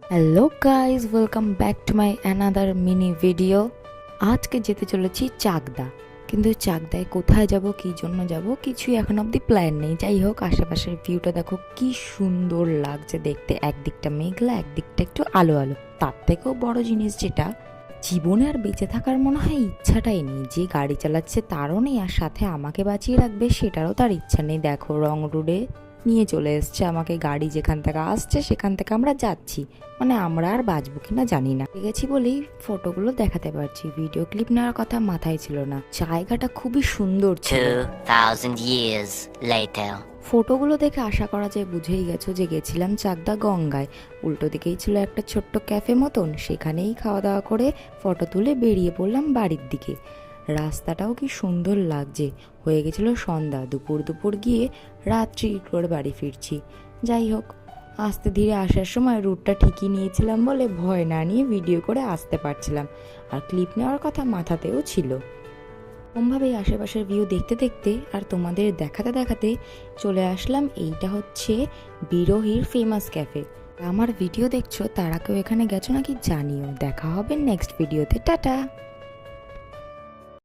Hello guys, welcome back to my another mini video. আজকে যেতে চলেছি চাকদা, কিন্তু চাকদায় কোথায় যাব, কী জন্য যাব, কিছুই এখন অবধি প্ল্যান নেই। যাই হোক, আশেপাশের ভিউটা দেখো কি সুন্দর লাগছে দেখতে। একদিকটা মেঘলা, একদিকটা একটু আলো আলো। তার থেকেও বড় জিনিস যেটা, জীবনে আর বেঁচে থাকার মনে হয় ইচ্ছাটাই নেই। যে গাড়ি চালাচ্ছে তারও নেই, আর সাথে আমাকে বাঁচিয়ে রাখবে সেটারও তার ইচ্ছা নেই। দেখো, রং রোডে নিয়ে চলে এসছে আমাকে গাড়ি, যেখান থেকে আসছে সেখান থেকে আমরা যাচ্ছি। মানে আমরা আর বাঁচবো কিনা জানি না। গেছি বলেই ফটোগুলো দেখাতে পারছি, ভিডিও ক্লিপ নেওয়ার কথা মাথায় ছিল না। জায়গাটা খুবই সুন্দর ছিল। 2000 years later. ফটোগুলো দেখে আশা করা যায় বুঝেই গেছো যে গেছিলাম চাকদা গঙ্গায়। উল্টো দিকেই ছিল একটা ছোট্ট ক্যাফে মতন, সেখানেই খাওয়া দাওয়া করে ফটো তুলে বেরিয়ে পড়লাম বাড়ির দিকে। রাস্তাটাও কি সুন্দর লাগছে। হয়ে গেছিল সন্ধ্যা, দুপুর দুপুর গিয়ে রাত্রি করে বাড়ি ফিরছি। যাই হোক, আস্তে ধীরে আসার সময় রুটটা ঠিকই নিয়েছিলাম বলে ভয় না নিয়ে ভিডিও করে আসতে পারছিলাম, আর ক্লিপ নেওয়ার কথা মাথাতেও ছিল। এরকমভাবেই আশেপাশের ভিউ দেখতে দেখতে আর তোমাদের দেখাতে দেখাতে চলে আসলাম। এইটা হচ্ছে বিরোহীর ফেমাস ক্যাফে। আমার ভিডিও দেখছো তারা কেউ এখানে গেছো নাকি জানিও। দেখা হবে নেক্সট ভিডিওতে। টাটা।